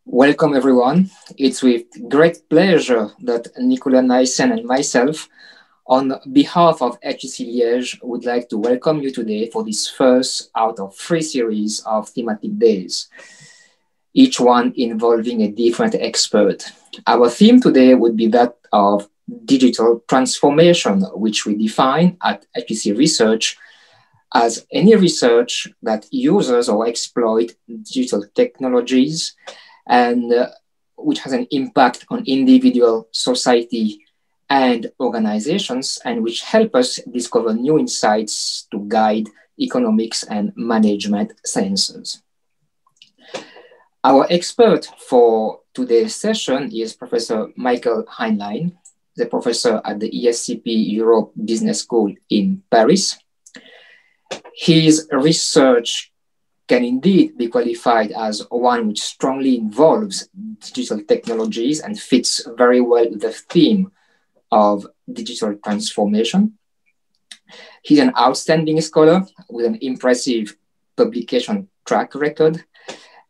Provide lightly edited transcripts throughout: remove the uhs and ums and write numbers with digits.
Welcome everyone. It's with great pleasure that Nicolas Nyssen and myself, on behalf of HEC Liège, would like to welcome you today for this first out of 3 series of thematic days, each one involving a different expert. Our theme today would be that of digital transformation, which we define at HEC Research as any research that uses or exploits digital technologies and which has an impact on individual, society, and organizations, and which help us discover new insights to guide economics and management sciences. Our expert for today's session is Professor Michael Haenlein, the professor at the ESCP Europe Business School in Paris. His research can indeed be qualified as one which strongly involves digital technologies and fits very well with the theme of digital transformation. He's an outstanding scholar with an impressive publication track record,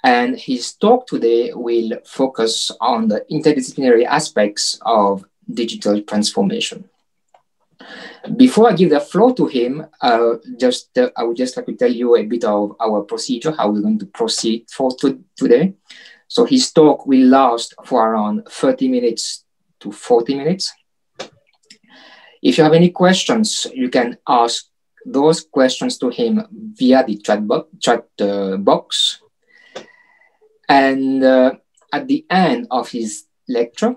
and his talk today will focus on the interdisciplinary aspects of digital transformation. Before I give the floor to him, I would just like to tell you a bit of our procedure, how we're going to proceed for today. So his talk will last for around 30 minutes to 40 minutes. If you have any questions, you can ask those questions to him via the chat box. And at the end of his lecture,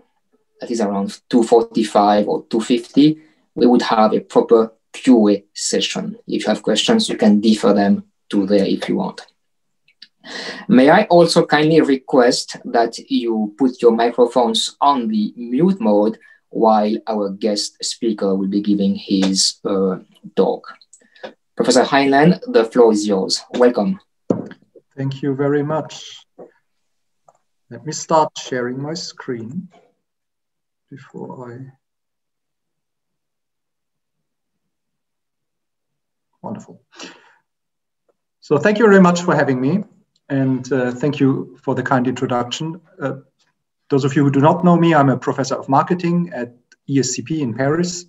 that is around 2:45 or 2:50, we would have a proper Q&A session. If you have questions, you can defer them to there if you want. May I also kindly request that you put your microphones on the mute mode while our guest speaker will be giving his talk. Professor Haenlein, the floor is yours. Welcome. Thank you very much. Let me start sharing my screen before I... Wonderful. So thank you very much for having me, and thank you for the kind introduction. Those of you who do not know me, I'm a professor of marketing at ESCP in Paris.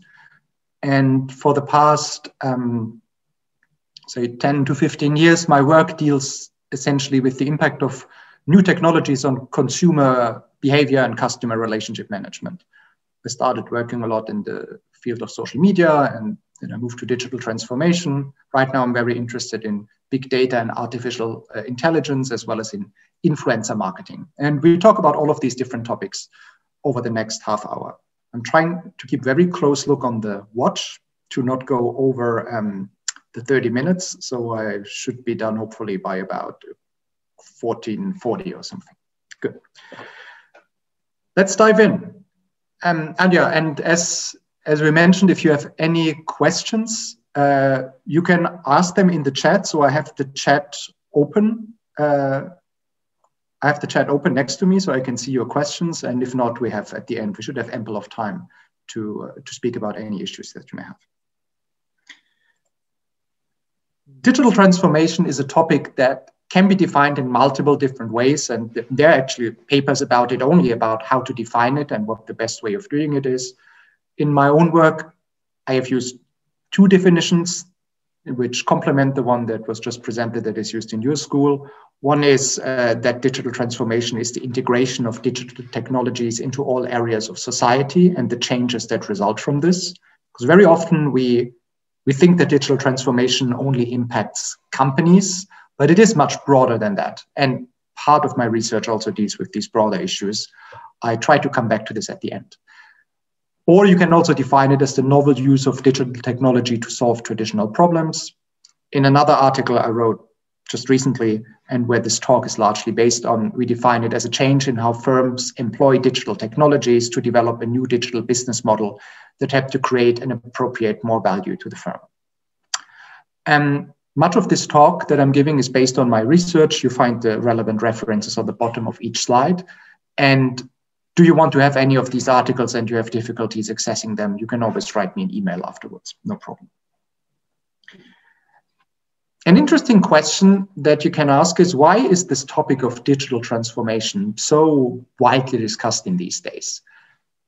And for the past, say, 10 to 15 years, my work deals essentially with the impact of new technologies on consumer behavior and customer relationship management. I started working a lot in the field of social media, and then I moved to digital transformation. Right now, I'm very interested in big data and artificial intelligence, as well as in influencer marketing. And we talk about all of these different topics over the next half hour. I'm trying to keep very close look on the watch to not go over the 30 minutes. So I should be done hopefully by about 14:40 or something. Good. Let's dive in. And as we mentioned, if you have any questions, you can ask them in the chat. So I have the chat open. I have the chat open next to me so I can see your questions. And if not, we have at the end, we should have ample of time to speak about any issues that you may have. Digital transformation is a topic that can be defined in multiple different ways. And there are actually papers about it, only about how to define it and what the best way of doing it is. In my own work, I have used 2 definitions which complement the one that was just presented that is used in your school. One is that digital transformation is the integration of digital technologies into all areas of society and the changes that result from this. Because very often we think that digital transformation only impacts companies, but it is much broader than that. And part of my research also deals with these broader issues. I try to come back to this at the end. Or you can also define it as the novel use of digital technology to solve traditional problems. In another article I wrote just recently, and where this talk is largely based on, we define it as a change in how firms employ digital technologies to develop a new digital business model that help to create and appropriate more value to the firm. And much of this talk that I'm giving is based on my research. You find the relevant references on the bottom of each slide. And do you want to have any of these articles and you have difficulties accessing them, you can always write me an email afterwards, no problem. An interesting question that you can ask is, why is this topic of digital transformation so widely discussed in these days?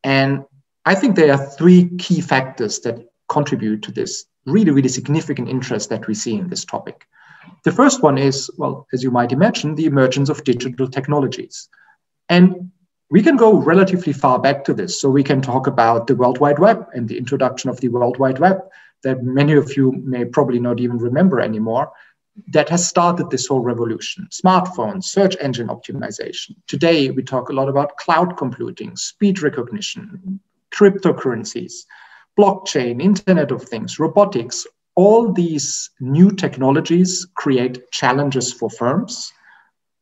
And I think there are three key factors that contribute to this really, really significant interest that we see in this topic. The first one is, well, as you might imagine, the emergence of digital technologies. And we can go relatively far back to this. So we can talk about the World Wide Web and the introduction of the World Wide Web that many of you may probably not even remember anymore, that has started this whole revolution. Smartphones, search engine optimization. Today, we talk a lot about cloud computing, speech recognition, cryptocurrencies, blockchain, Internet of Things, robotics. All these new technologies create challenges for firms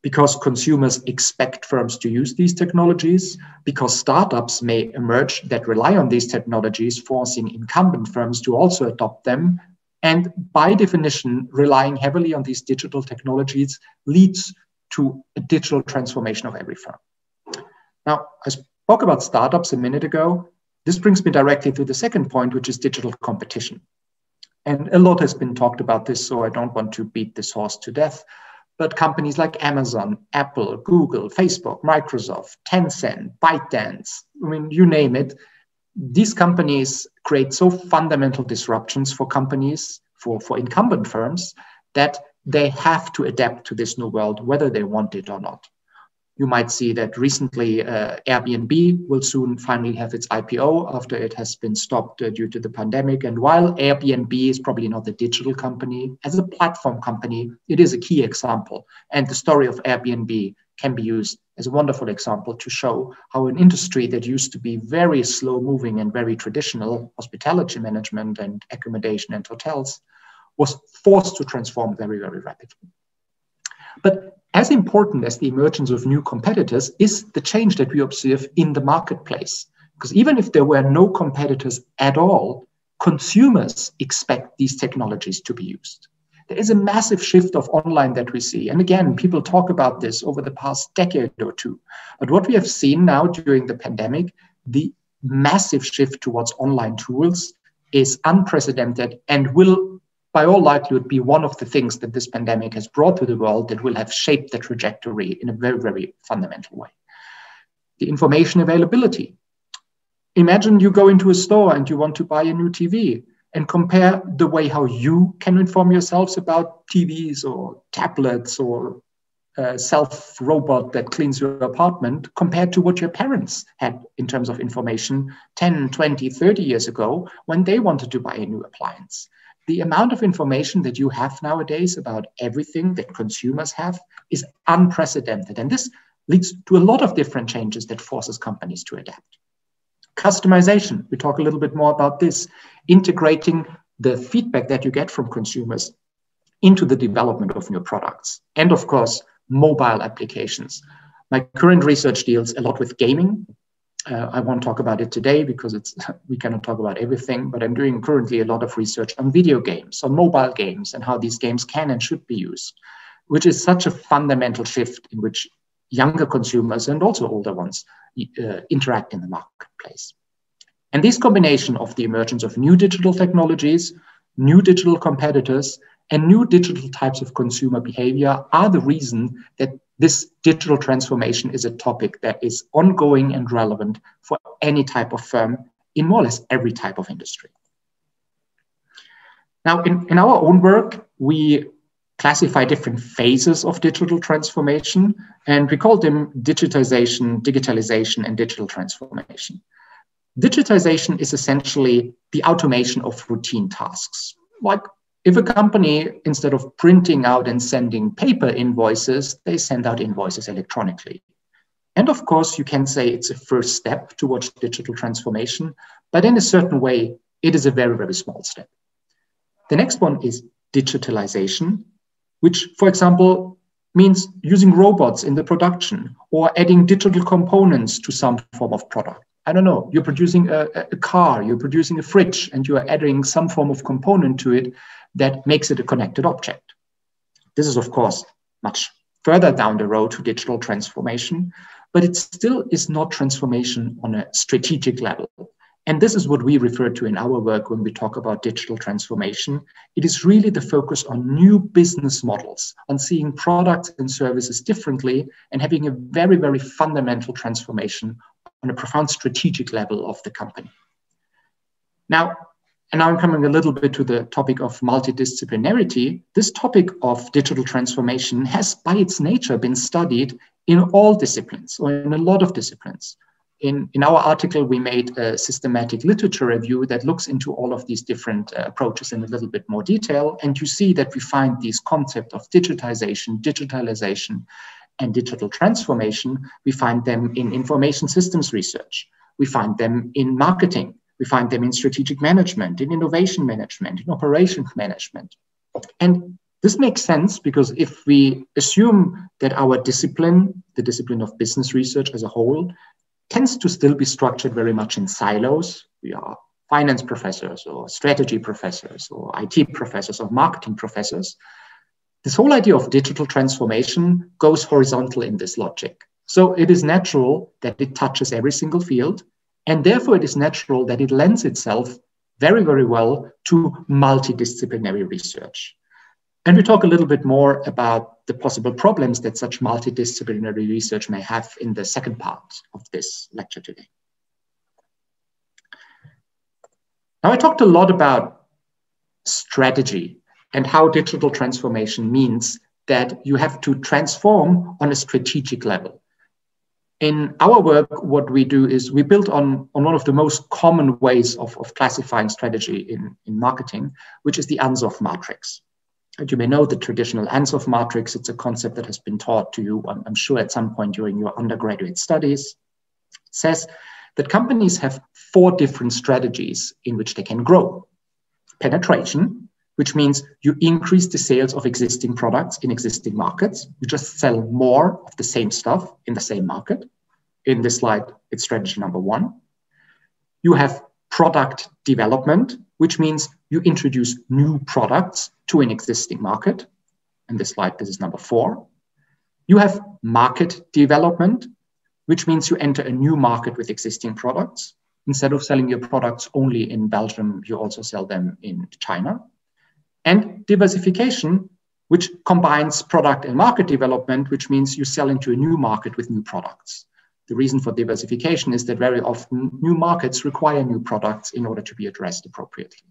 because consumers expect firms to use these technologies, because startups may emerge that rely on these technologies, forcing incumbent firms to also adopt them. And by definition, relying heavily on these digital technologies leads to a digital transformation of every firm. Now, I spoke about startups a minute ago. This brings me directly to the second point, which is digital competition. And a lot has been talked about this, so I don't want to beat this horse to death. But companies like Amazon, Apple, Google, Facebook, Microsoft, Tencent, ByteDance, I mean, you name it, these companies create so fundamental disruptions for companies, for incumbent firms, that they have to adapt to this new world, whether they want it or not. You might see that recently Airbnb will soon finally have its IPO after it has been stopped due to the pandemic. And while Airbnb is probably not a digital company, as a platform company, it is a key example. And the story of Airbnb can be used as a wonderful example to show how an industry that used to be very slow moving and very traditional, hospitality management and accommodation and hotels, was forced to transform very, very rapidly. But as important as the emergence of new competitors is the change that we observe in the marketplace. Because even if there were no competitors at all, consumers expect these technologies to be used. There is a massive shift of online that we see. And again, people talk about this over the past decade or two. But what we have seen now during the pandemic, the massive shift towards online tools is unprecedented and will, by all likelihood, be one of the things that this pandemic has brought to the world that will have shaped the trajectory in a very, very fundamental way. The information availability. Imagine you go into a store and you want to buy a new TV and compare the way how you can inform yourselves about TVs or tablets or a self-robot that cleans your apartment compared to what your parents had in terms of information 10, 20, 30 years ago when they wanted to buy a new appliance. The amount of information that you have nowadays about everything that consumers have is unprecedented. And this leads to a lot of different changes that forces companies to adapt. Customization, we talk a little bit more about this, integrating the feedback that you get from consumers into the development of new products. And of course, mobile applications. My current research deals a lot with gaming. I won't talk about it today because we cannot talk about everything, but I'm doing currently a lot of research on video games, on mobile games, and how these games can and should be used, which is such a fundamental shift in which younger consumers and also older ones interact in the marketplace. And this combination of the emergence of new digital technologies, new digital competitors, and new digital types of consumer behavior are the reason that this digital transformation is a topic that is ongoing and relevant for any type of firm in more or less every type of industry. Now, in our own work, we classify different phases of digital transformation, and we call them digitization, digitalization, and digital transformation. Digitization is essentially the automation of routine tasks. Like if a company, instead of printing out and sending paper invoices, they send out invoices electronically. And of course, you can say it's a first step towards digital transformation, but in a certain way, it is a very, very small step. The next one is digitalization, which, for example, means using robots in the production or adding digital components to some form of product. I don't know, you're producing a car, you're producing a fridge, and you are adding some form of component to it that makes it a connected object. This is, of course, much further down the road to digital transformation, but it still is not transformation on a strategic level. And this is what we refer to in our work when we talk about digital transformation. It is really the focus on new business models, on seeing products and services differently and having a very, very fundamental transformation on a profound strategic level of the company. Now I'm coming a little bit to the topic of multidisciplinarity. This topic of digital transformation has by its nature been studied in all disciplines or in a lot of disciplines. In our article, we made a systematic literature review that looks into all of these different approaches in a little bit more detail. And you see that we find these concepts of digitization, digitalization, and digital transformation. We find them in information systems research. We find them in marketing. We find them in strategic management, in innovation management, in operations management. And this makes sense because if we assume that our discipline, the discipline of business research as a whole, tends to still be structured very much in silos. We are finance professors or strategy professors or IT professors or marketing professors. This whole idea of digital transformation goes horizontal in this logic. So it is natural that it touches every single field, and therefore it is natural that it lends itself very, very well to multidisciplinary research. And we talk a little bit more about the possible problems that such multidisciplinary research may have in the second part of this lecture today. Now, I talked a lot about strategy and how digital transformation means that you have to transform on a strategic level. In our work, what we do is we build on one of the most common ways of classifying strategy in marketing, which is the Ansoff matrix. And you may know the traditional Ansoff matrix. It's a concept that has been taught to you, I'm sure, at some point during your undergraduate studies. It says that companies have 4 different strategies in which they can grow. Penetration, which means you increase the sales of existing products in existing markets. You just sell more of the same stuff in the same market. In this slide, it's strategy number 1. You have product development, which means you introduce new products to an existing market. In this slide, this is number 4. You have market development, which means you enter a new market with existing products. Instead of selling your products only in Belgium, you also sell them in China. And diversification, which combines product and market development, which means you sell into a new market with new products. The reason for diversification is that very often new markets require new products in order to be addressed appropriately.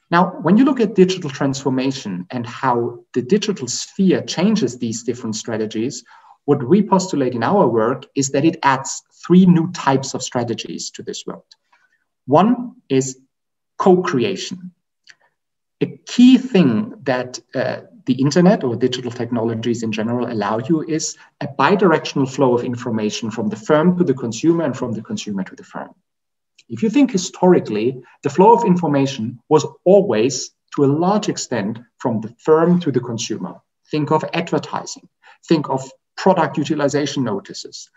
Now, when you look at digital transformation and how the digital sphere changes these different strategies, what we postulate in our work is that it adds 3 new types of strategies to this world. One is co-creation. A key thing that the internet or digital technologies in general allow you is a bidirectional flow of information from the firm to the consumer and from the consumer to the firm. If you think historically, the flow of information was always, to a large extent, from the firm to the consumer. Think of advertising. Think of product utilization notices.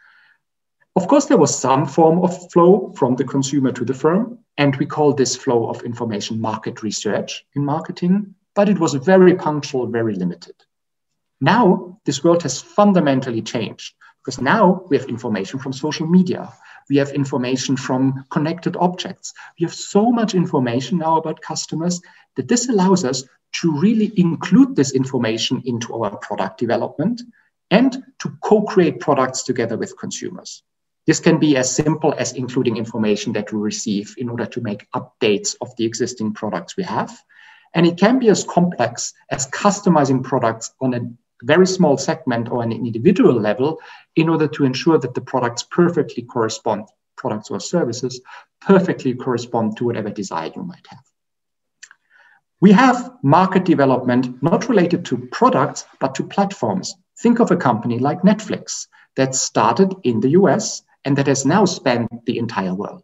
Of course, there was some form of flow from the consumer to the firm, and we call this flow of information market research in marketing, but it was very punctual, very limited. Now, this world has fundamentally changed, because now we have information from social media. We have information from connected objects. We have so much information now about customers that this allows us to really include this information into our product development and to co-create products together with consumers. This can be as simple as including information that we receive in order to make updates of the existing products we have. And it can be as complex as customizing products on a very small segment or an individual level in order to ensure that the products perfectly correspond, products or services perfectly correspond to whatever desire you might have. We have market development not related to products, but to platforms. Think of a company like Netflix that started in the US and that has now spanned the entire world.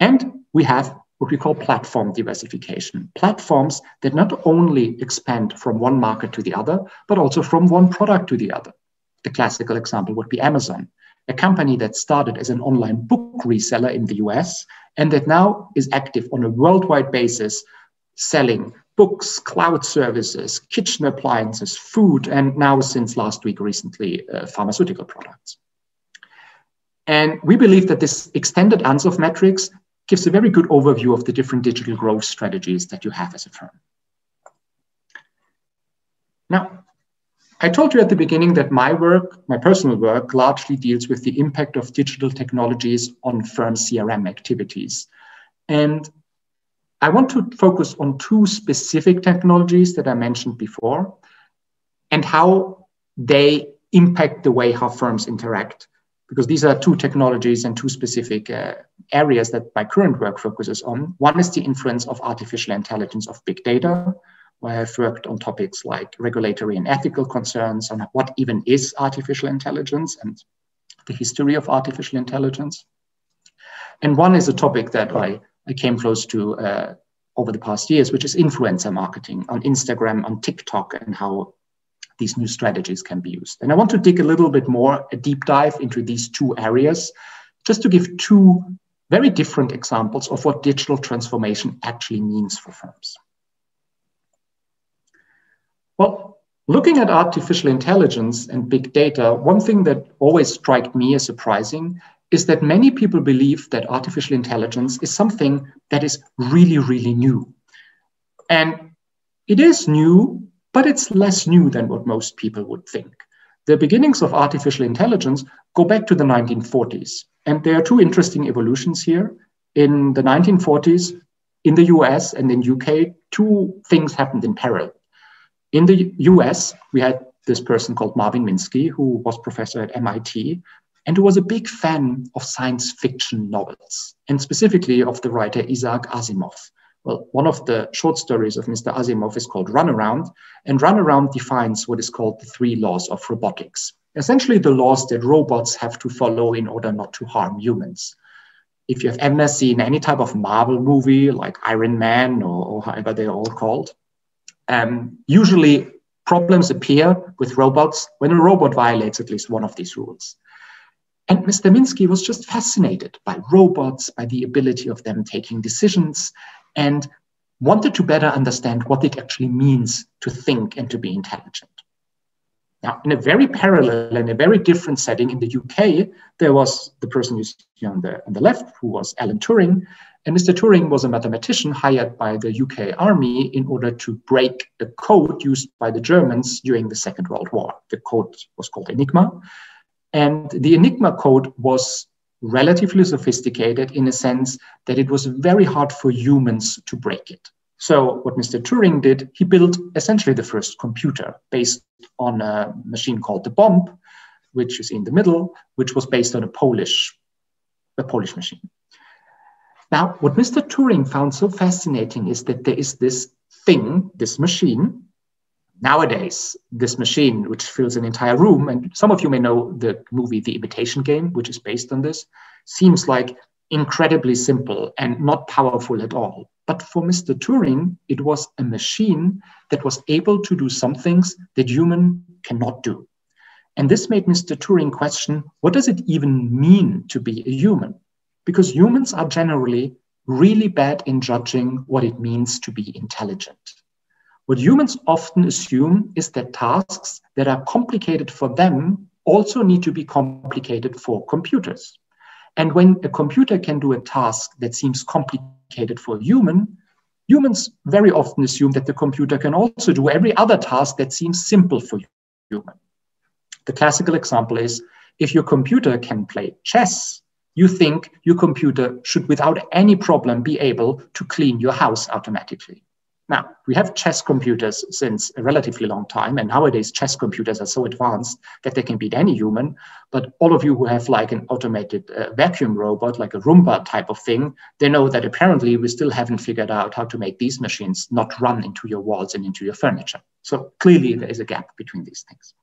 And we have what we call platform diversification. Platforms that not only expand from one market to the other, but also from one product to the other. The classical example would be Amazon, a company that started as an online book reseller in the US and that now is active on a worldwide basis, selling books, cloud services, kitchen appliances, food, and now since last week recently, pharmaceutical products. And we believe that this extended Ansoff matrix gives a very good overview of the different digital growth strategies that you have as a firm. Now, I told you at the beginning that my work, my personal work, largely deals with the impact of digital technologies on firm CRM activities. And I want to focus on two specific technologies that I mentioned before and how they impact the way how firms interact, because these are two technologies and two specific areas that my current work focuses on. One is the influence of artificial intelligence of big data, where I've worked on topics like regulatory and ethical concerns on what even is artificial intelligence and the history of artificial intelligence. And one is a topic that I came close to over the past years, which is influencer marketing on Instagram, on TikTok, and how these new strategies can be used. And I want to dig a little bit more, a deep dive into these two areas, just to give two very different examples of what digital transformation actually means for firms. Well, looking at artificial intelligence and big data, one thing that always struck me as surprising is that many people believe that artificial intelligence is something that is really, really new. And it is new, but it's less new than what most people would think. The beginnings of artificial intelligence go back to the 1940s. And there are two interesting evolutions here. In the 1940s, in the US and in UK, two things happened in parallel. In the US, we had this person called Marvin Minsky, who was professor at MIT, and who was a big fan of science fiction novels, and specifically of the writer Isaac Asimov. Well, one of the short stories of Mr. Asimov is called Runaround, and Runaround defines what is called the 3 laws of robotics. Essentially the laws that robots have to follow in order not to harm humans. If you have ever seen any type of Marvel movie like Iron Man or however they're all called, usually problems appear with robots when a robot violates at least one of these rules. And Mr. Minsky was just fascinated by robots, by the ability of them taking decisions, and wanted to better understand what it actually means to think and to be intelligent. Now, in a very parallel and a very different setting in the UK, there was the person you see on the left, who was Alan Turing. And Mr. Turing was a mathematician hired by the UK Army in order to break a code used by the Germans during the Second World War. The code was called Enigma. And the Enigma code was relatively sophisticated in a sense that it was very hard for humans to break it. So what Mr. Turing did, he built essentially the first computer based on a machine called the bomb, which is in the middle, which was based on a Polish machine. Now, what Mr. Turing found so fascinating is that there is this thing, this machine. Nowadays, this machine, which fills an entire room, and some of you may know the movie The Imitation Game, which is based on this, seems like incredibly simple and not powerful at all. But for Mr. Turing, it was a machine that was able to do some things that human cannot do. And this made Mr. Turing question, what does it even mean to be a human? Because humans are generally really bad in judging what it means to be intelligent. What humans often assume is that tasks that are complicated for them also need to be complicated for computers. And when a computer can do a task that seems complicated for a human, humans very often assume that the computer can also do every other task that seems simple for human. The classical example is, if your computer can play chess, you think your computer should without any problem be able to clean your house automatically. Now, we have chess computers since a relatively long time, and nowadays chess computers are so advanced that they can beat any human. But all of you who have like an automated vacuum robot, like a Roomba type of thing, they know that apparently we still haven't figured out how to make these machines not run into your walls and into your furniture. So clearly there is a gap between these things.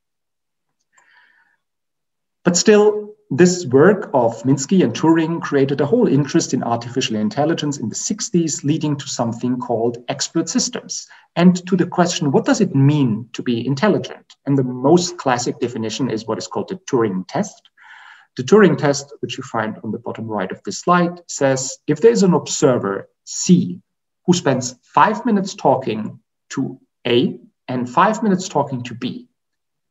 But still, this work of Minsky and Turing created a whole interest in artificial intelligence in the 60s, leading to something called expert systems, and to the question, what does it mean to be intelligent? And the most classic definition is what is called the Turing test. The Turing test, which you find on the bottom right of this slide, says if there is an observer, C, who spends 5 minutes talking to A and 5 minutes talking to B,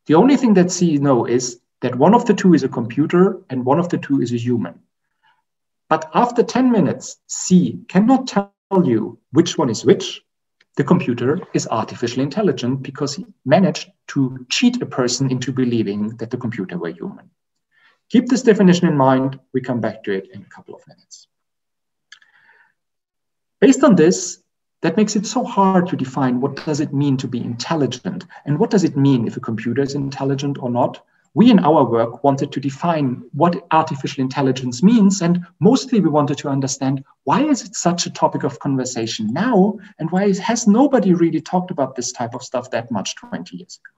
the only thing that C knows is that one of the two is a computer and one of the two is a human. But after 10 minutes, C cannot tell you which one is which. The computer is artificially intelligent because he managed to cheat a person into believing that the computer were human. Keep this definition in mind. We come back to it in a couple of minutes. Based on this, that makes it so hard to define what does it mean to be intelligent and what does it mean if a computer is intelligent or not. We in our work wanted to define what artificial intelligence means, and mostly we wanted to understand why is it such a topic of conversation now, and why has nobody really talked about this type of stuff that much 20 years ago.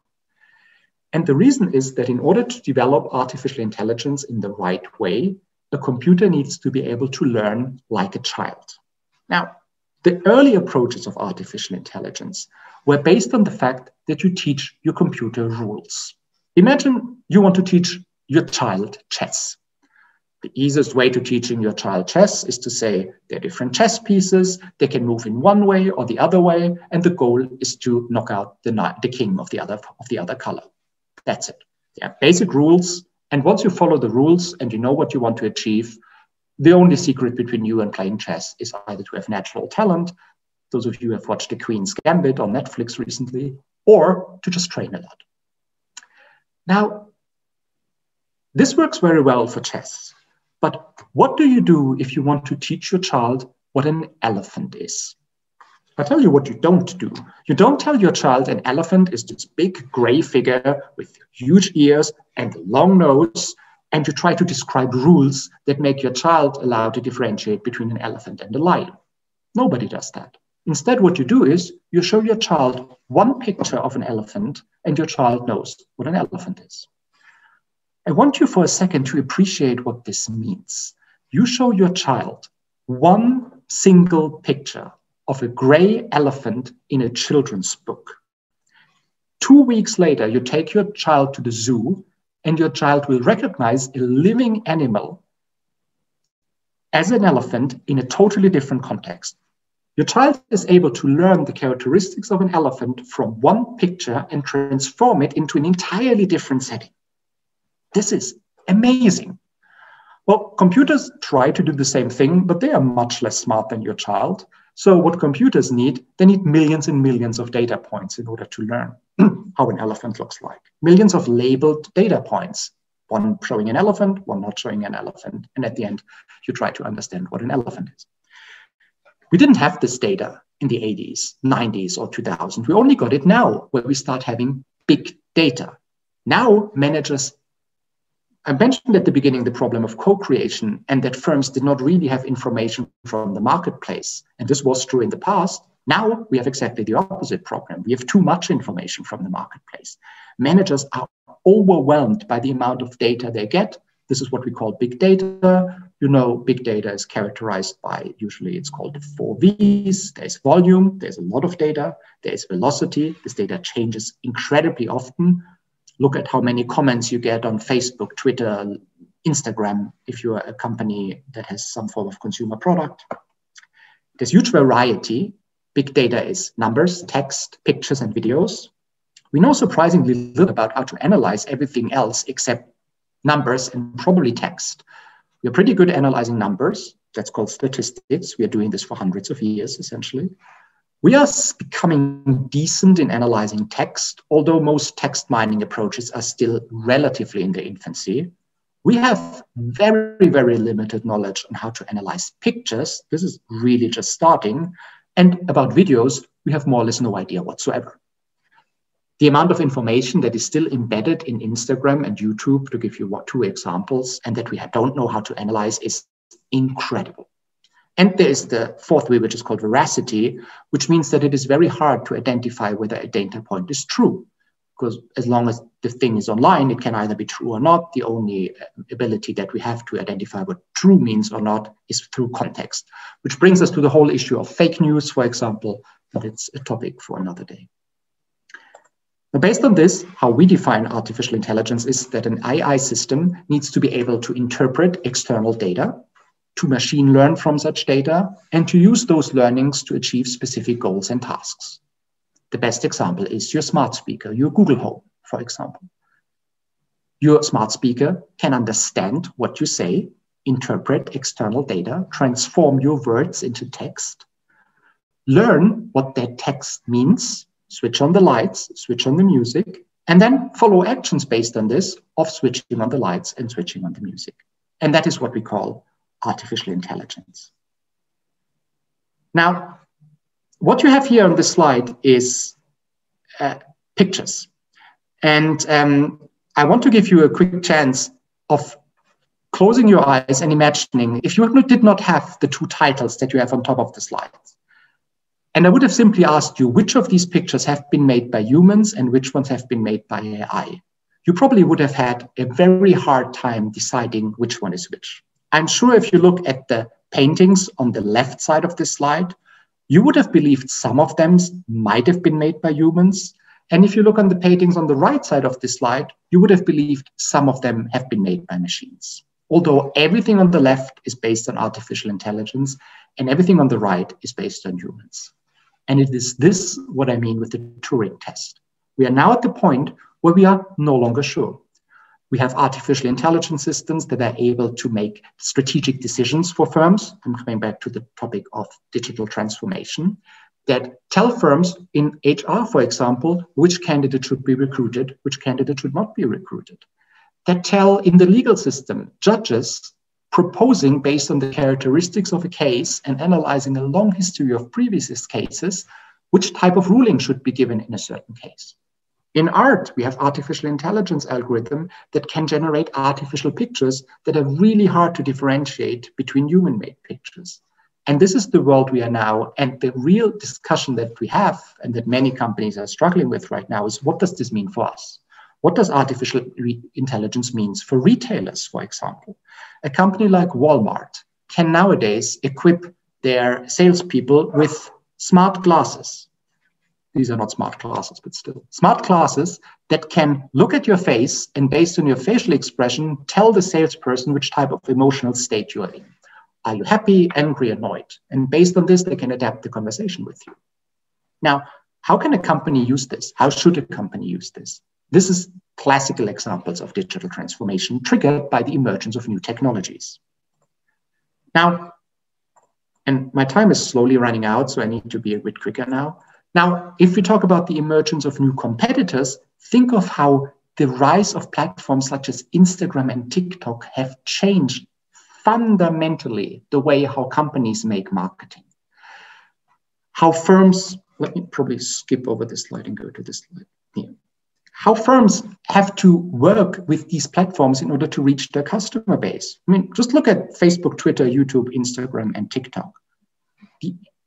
And the reason is that in order to develop artificial intelligence in the right way, a computer needs to be able to learn like a child. Now, the early approaches of artificial intelligence were based on the fact that you teach your computer rules. Imagine you want to teach your child chess. The easiest way to teaching your child chess is to say they're different chess pieces, they can move in one way or the other way, and the goal is to knock out the king of the other color. That's it. They are basic rules, and once you follow the rules and you know what you want to achieve, the only secret between you and playing chess is either to have natural talent, those of you who have watched The Queen's Gambit on Netflix recently, or to just train a lot. Now, this works very well for chess, but what do you do if you want to teach your child what an elephant is? I'll tell you what you don't do. You don't tell your child an elephant is this big gray figure with huge ears and a long nose, and you try to describe rules that make your child allowed to differentiate between an elephant and a lion. Nobody does that. Instead, what you do is you show your child one picture of an elephant and your child knows what an elephant is. I want you for a second to appreciate what this means. You show your child one single picture of a gray elephant in a children's book. 2 weeks later, you take your child to the zoo and your child will recognize a living animal as an elephant in a totally different context. Your child is able to learn the characteristics of an elephant from one picture and transform it into an entirely different setting. This is amazing. Well, computers try to do the same thing, but they are much less smart than your child. So what computers need, they need millions and millions of data points in order to learn how an elephant looks like. Millions of labeled data points, one showing an elephant, one not showing an elephant. And at the end, you try to understand what an elephant is. We didn't have this data in the 80s, 90s, or 2000. We only got it now, where we start having big data. Now, managers, I mentioned at the beginning the problem of co-creation and that firms did not really have information from the marketplace. And this was true in the past. Now we have exactly the opposite problem. We have too much information from the marketplace. Managers are overwhelmed by the amount of data they get. This is what we call big data. You know, big data is characterized by, usually it's called the 4 V's. There's volume, there's a lot of data, there's velocity. This data changes incredibly often. Look at how many comments you get on Facebook, Twitter, Instagram, if you're a company that has some form of consumer product. There's huge variety. Big data is numbers, text, pictures, and videos. We know surprisingly little about how to analyze everything else except numbers and probably text. We're pretty good at analyzing numbers. That's called statistics. We are doing this for hundreds of years, essentially. We are becoming decent in analyzing text, although most text mining approaches are still relatively in their infancy. We have very, very limited knowledge on how to analyze pictures. This is really just starting. And about videos, we have more or less no idea whatsoever. The amount of information that is still embedded in Instagram and YouTube, to give you 2 examples, and that we don't know how to analyze is incredible. And there is the 4th way, which is called veracity, which means that it is very hard to identify whether a data point is true. Because as long as the thing is online, it can either be true or not. The only ability that we have to identify what true means or not is through context, which brings us to the whole issue of fake news, for example, but it's a topic for another day. Now, based on this, how we define artificial intelligence is that an AI system needs to be able to interpret external data, to machine learn from such data, and to use those learnings to achieve specific goals and tasks. The best example is your smart speaker, your Google Home, for example. Your smart speaker can understand what you say, interpret external data, transform your words into text, learn what that text means, switch on the lights, switch on the music, and then follow actions based on this of switching on the lights and switching on the music. And that is what we call artificial intelligence. Now, what you have here on this slide is pictures. And I want to give you a quick chance of closing your eyes and imagining if you did not have the two titles that you have on top of the slides. And I would have simply asked you which of these pictures have been made by humans and which ones have been made by AI. You probably would have had a very hard time deciding which one is which. I'm sure if you look at the paintings on the left side of this slide, you would have believed some of them might have been made by humans. And if you look on the paintings on the right side of this slide, you would have believed some of them have been made by machines. Although everything on the left is based on artificial intelligence and everything on the right is based on humans. And it is this what I mean with the Turing test. We are now at the point where we are no longer sure. We have artificial intelligence systems that are able to make strategic decisions for firms. I'm coming back to the topic of digital transformation, that tell firms in HR, for example, which candidate should be recruited, which candidate should not be recruited. That tell in the legal system, judges proposing based on the characteristics of a case and analyzing a long history of previous cases, which type of ruling should be given in a certain case. In art, we have artificial intelligence algorithm that can generate artificial pictures that are really hard to differentiate between human-made pictures. And this is the world we are now. And the real discussion that we have and that many companies are struggling with right now is, what does this mean for us? What does artificial intelligence mean for retailers, for example? A company like Walmart can nowadays equip their salespeople with smart glasses. These are not smart glasses, but still smart glasses that can look at your face and based on your facial expression, tell the salesperson which type of emotional state you are in. Are you happy, angry, annoyed? And based on this, they can adapt the conversation with you. Now, how can a company use this? How should a company use this? This is classical examples of digital transformation triggered by the emergence of new technologies. Now, and my time is slowly running out, so I need to be a bit quicker now. Now, if we talk about the emergence of new competitors, think of how the rise of platforms such as Instagram and TikTok have changed fundamentally the way how companies make marketing. How firms, let me probably skip over this slide and go to this slide here. How firms have to work with these platforms in order to reach their customer base. I mean, just look at Facebook, Twitter, YouTube, Instagram, and TikTok.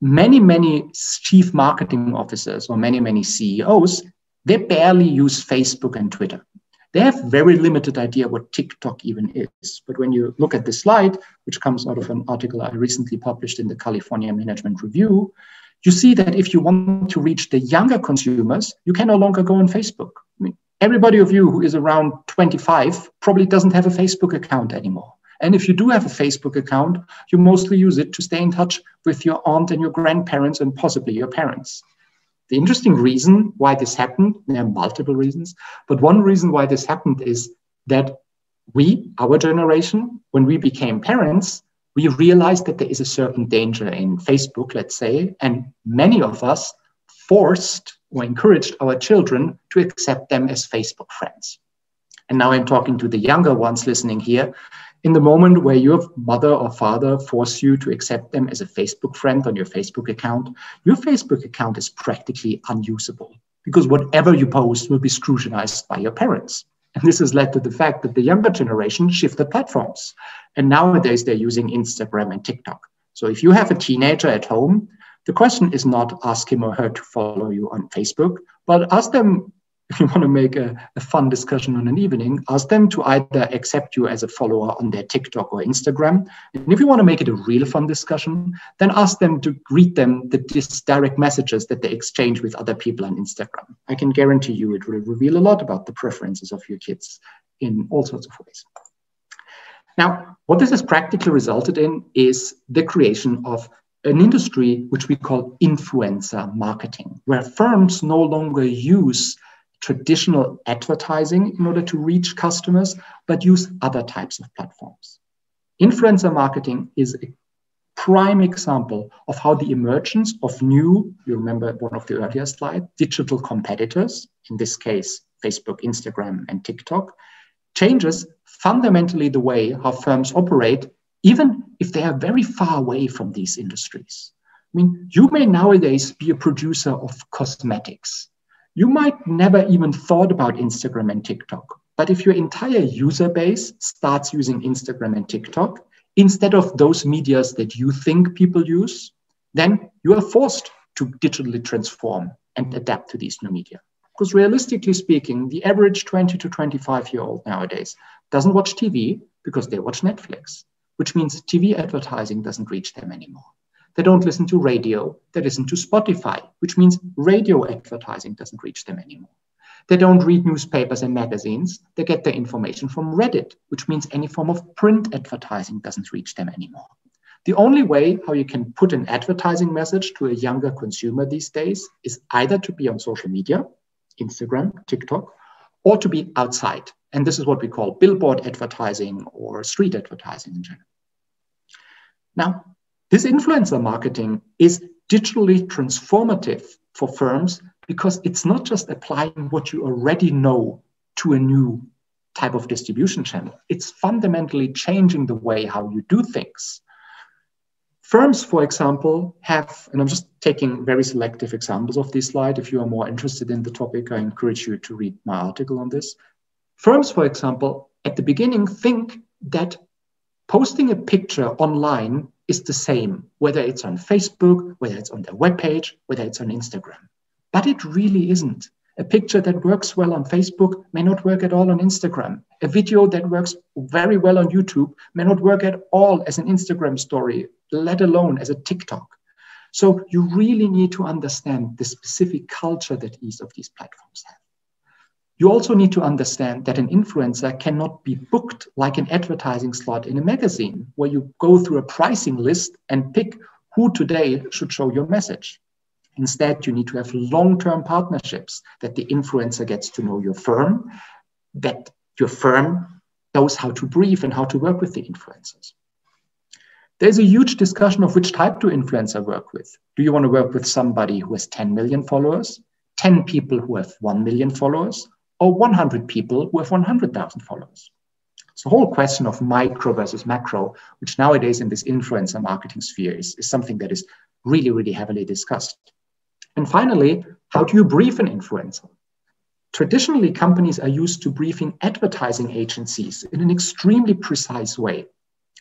Many chief marketing officers or many CEOs, they barely use Facebook and Twitter. They have very limited idea what TikTok even is. But when you look at this slide, which comes out of an article I recently published in the California Management Review, you see that if you want to reach the younger consumers, you can no longer go on Facebook. I mean, everybody of you who is around 25 probably doesn't have a Facebook account anymore. And if you do have a Facebook account, you mostly use it to stay in touch with your aunt and your grandparents and possibly your parents. The interesting reason why this happened, there are multiple reasons, but one reason why this happened is that we, our generation, when we became parents, we realized that there is a certain danger in Facebook, let's say, and many of us forced or encouraged our children to accept them as Facebook friends. And now I'm talking to the younger ones listening here. In the moment where your mother or father force you to accept them as a Facebook friend on your Facebook account, your Facebook account is practically unusable because whatever you post will be scrutinized by your parents. And this has led to the fact that the younger generation shifted platforms. And nowadays they're using Instagram and TikTok. So if you have a teenager at home, the question is not ask him or her to follow you on Facebook, but ask them, if you want to make a fun discussion on an evening, ask them to either accept you as a follower on their TikTok or Instagram. And if you want to make it a real fun discussion, then ask them to read them the direct messages that they exchange with other people on Instagram. I can guarantee you it will reveal a lot about the preferences of your kids in all sorts of ways. Now, what this has practically resulted in is the creation of an industry which we call influencer marketing, where firms no longer use traditional advertising in order to reach customers, but use other types of platforms. Influencer marketing is a prime example of how the emergence of new, you remember one of the earlier slides, digital competitors, in this case, Facebook, Instagram, and TikTok, changes fundamentally the way how firms operate, even if they are very far away from these industries. I mean, you may nowadays be a producer of cosmetics. You might never even thought about Instagram and TikTok, but if your entire user base starts using Instagram and TikTok, instead of those medias that you think people use, then you are forced to digitally transform and adapt to these new media. Because realistically speaking, the average 20 to 25-year-old nowadays doesn't watch TV because they watch Netflix, which means TV advertising doesn't reach them anymore. They don't listen to radio, they listen to Spotify, which means radio advertising doesn't reach them anymore. They don't read newspapers and magazines, they get their information from Reddit, which means any form of print advertising doesn't reach them anymore. The only way how you can put an advertising message to a younger consumer these days is either to be on social media, Instagram, TikTok, or to be outside. And this is what we call billboard advertising or street advertising in general. Now, this influencer marketing is digitally transformative for firms because it's not just applying what you already know to a new type of distribution channel. It's fundamentally changing the way how you do things. Firms, for example, have, and I'm just taking very selective examples of this slide. If you are more interested in the topic, I encourage you to read my article on this. Firms, for example, at the beginning think that posting a picture online is the same, whether it's on Facebook, whether it's on their webpage, whether it's on Instagram. But it really isn't. A picture that works well on Facebook may not work at all on Instagram. A video that works very well on YouTube may not work at all as an Instagram story, let alone as a TikTok. So you really need to understand the specific culture that each of these platforms have. You also need to understand that an influencer cannot be booked like an advertising slot in a magazine, where you go through a pricing list and pick who today should show your message. Instead, you need to have long-term partnerships that the influencer gets to know your firm, that your firm knows how to brief and how to work with the influencers. There's a huge discussion of which type to influencer work with. Do you want to work with somebody who has 10 million followers, 10 people who have 1 million followers, or 100 people who have 100,000 followers? It's the whole question of micro versus macro, which nowadays in this influencer marketing sphere is something that is really, really heavily discussed. And finally, how do you brief an influencer? Traditionally, companies are used to briefing advertising agencies in an extremely precise way.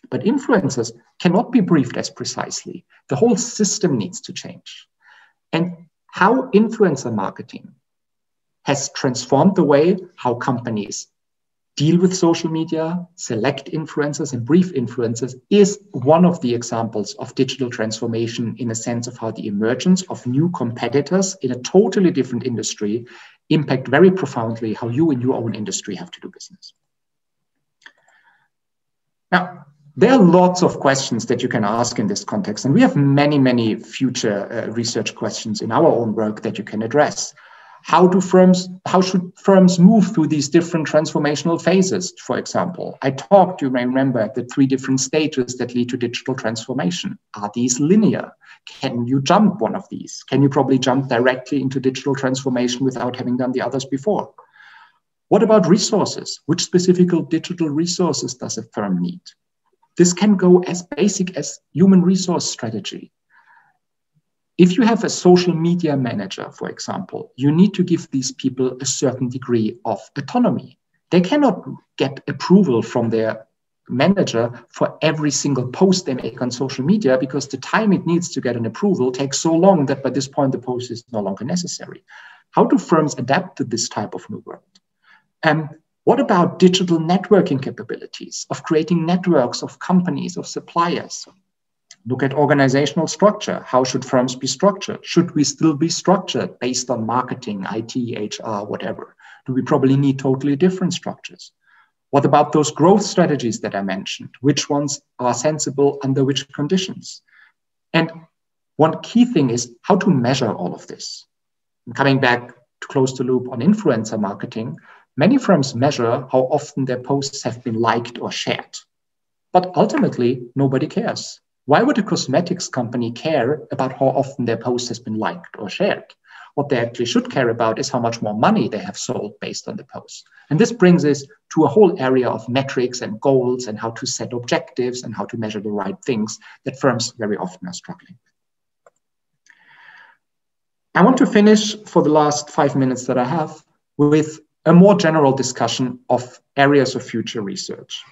But influencers cannot be briefed as precisely. The whole system needs to change. And how influencer marketing has transformed the way how companies deal with social media, select influencers, and brief influencers is one of the examples of digital transformation in a sense of how the emergence of new competitors in a totally different industry impact very profoundly how you in your own industry have to do business. Now, there are lots of questions that you can ask in this context, and we have many, many future research questions in our own work that you can address. How should firms move through these different transformational phases, for example? I talked, you may remember, the 3 different stages that lead to digital transformation. Are these linear? Can you jump one of these? Can you probably jump directly into digital transformation without having done the others before? What about resources? Which specific digital resources does a firm need? This can go as basic as human resource strategy. If you have a social media manager, for example, you need to give these people a certain degree of autonomy. They cannot get approval from their manager for every single post they make on social media because the time it needs to get an approval takes so long that by this point, the post is no longer necessary. How do firms adapt to this type of new world? What about digital networking capabilities of creating networks of companies, of suppliers? Look at organizational structure. How should firms be structured? Should we still be structured based on marketing, IT, HR, whatever? Do we probably need totally different structures? What about those growth strategies that I mentioned? Which ones are sensible under which conditions? And one key thing is how to measure all of this. And coming back to close the loop on influencer marketing, many firms measure how often their posts have been liked or shared. But ultimately, nobody cares. Why would a cosmetics company care about how often their post has been liked or shared? What they actually should care about is how much more money they have sold based on the post. And this brings us to a whole area of metrics and goals and how to set objectives and how to measure the right things that firms very often are struggling with. I want to finish for the last 5 minutes that I have with a more general discussion of areas of future research.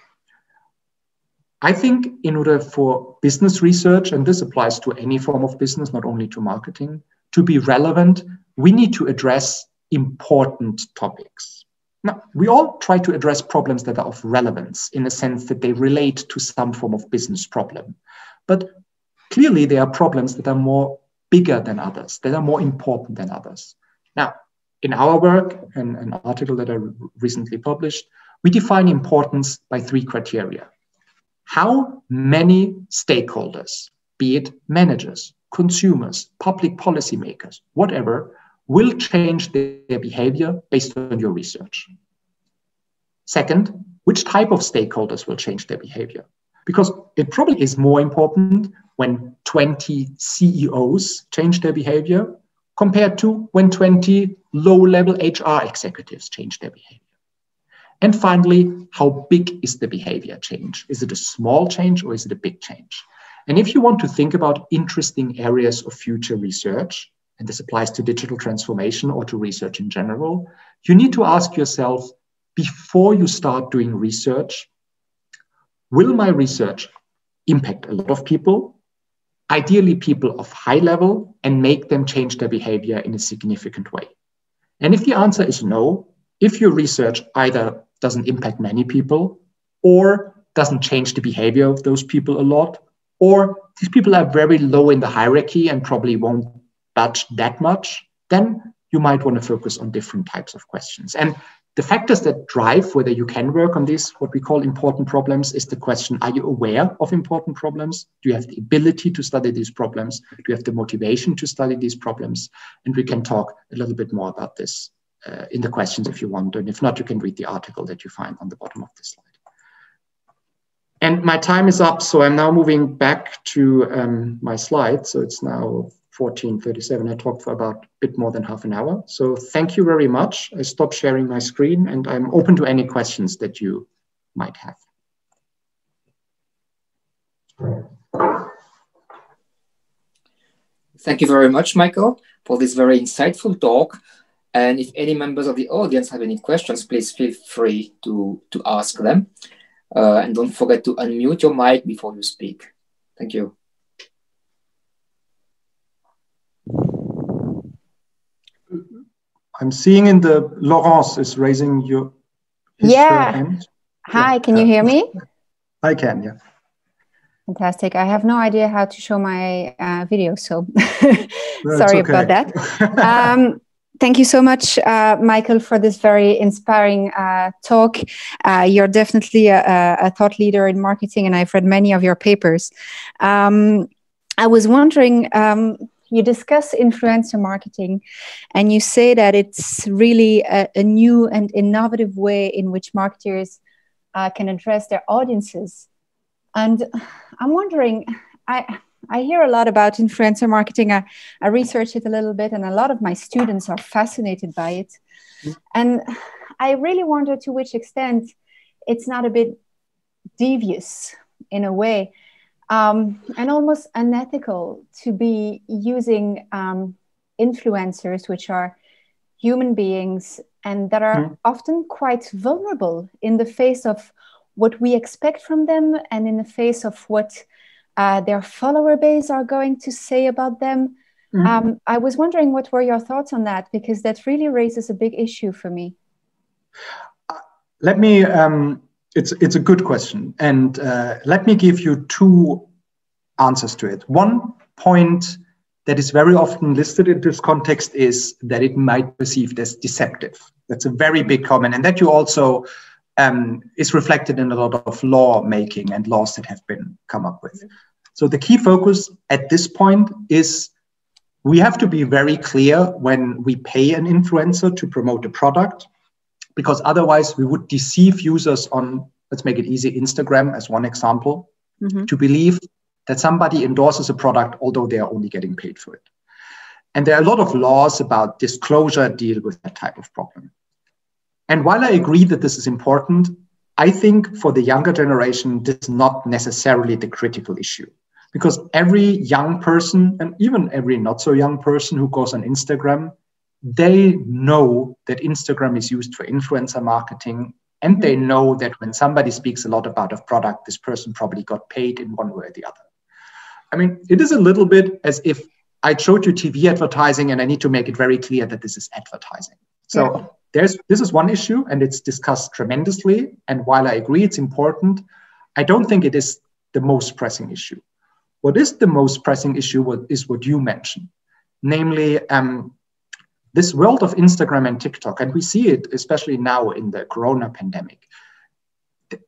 I think in order for business research, and this applies to any form of business, not only to marketing, to be relevant, we need to address important topics. Now, we all try to address problems that are of relevance in the sense that they relate to some form of business problem. But clearly there are problems that are more bigger than others, that are more important than others. Now, in our work, and an article that I recently published, we define importance by 3 criteria. How many stakeholders, be it managers, consumers, public policymakers, whatever, will change their behavior based on your research? Second, which type of stakeholders will change their behavior? Because it probably is more important when 20 CEOs change their behavior compared to when 20 low-level HR executives change their behavior. And finally, how big is the behavior change? Is it a small change or is it a big change? And if you want to think about interesting areas of future research, and this applies to digital transformation or to research in general, you need to ask yourself, before you start doing research, will my research impact a lot of people, ideally people of high level, and make them change their behavior in a significant way? And if the answer is no, if your research either doesn't impact many people or doesn't change the behavior of those people a lot, or these people are very low in the hierarchy and probably won't budge that much, then you might want to focus on different types of questions. And the factors that drive whether you can work on these, what we call important problems, is the question, are you aware of important problems? Do you have the ability to study these problems? Do you have the motivation to study these problems? And we can talk a little bit more about this in the questions if you want. And if not, you can read the article that you find on the bottom of this slide. And my time is up, so I'm now moving back to my slide. So it's now 14:37. I talked for about a bit more than half an hour. So thank you very much. I stopped sharing my screen and I'm open to any questions that you might have. Thank you very much, Michael, for this very insightful talk. And if any members of the audience have any questions, please feel free to ask them. And don't forget to unmute your mic before you speak. Thank you. I'm seeing in the Laurence is raising his hand. Hi, can you hear me? I can, yeah. Fantastic. I have no idea how to show my video, so sorry about that. Thank you so much, Michael, for this very inspiring talk. You're definitely a thought leader in marketing, and I've read many of your papers. I was wondering, you discuss influencer marketing, and you say that it's really a new and innovative way in which marketers can address their audiences. And I'm wondering, I hear a lot about influencer marketing. I researched it a little bit, and a lot of my students are fascinated by it. And I really wonder to which extent it's not a bit devious in a way, and almost unethical to be using influencers, which are human beings and that are often quite vulnerable in the face of what we expect from them and in the face of what their follower base are going to say about them. I was wondering what were your thoughts on that, because that really raises a big issue for me. Let me, it's a good question. And let me give you 2 answers to it. One point that is very often listed in this context is that it might be perceived as deceptive. That's a very big comment. And that you also is reflected in a lot of law making and laws that have been come up with. So the key focus at this point is we have to be very clear when we pay an influencer to promote a product, because otherwise we would deceive users on let's make it easy, Instagram as one example, to believe that somebody endorses a product, although they are only getting paid for it. And there are a lot of laws about disclosure deal with that type of problem. And while I agree that this is important, I think for the younger generation, this is not necessarily the critical issue. Because every young person, and even every not so young person who goes on Instagram, they know that Instagram is used for influencer marketing. And they know that when somebody speaks a lot about a product, this person probably got paid in one way or the other. I mean, it is a little bit as if I showed you TV advertising and I need to make it very clear that this is advertising. So this is one issue and it's discussed tremendously. And while I agree it's important, I don't think it is the most pressing issue. What is the most pressing issue is what you mentioned, namely this world of Instagram and TikTok. And we see it especially now in the Corona pandemic.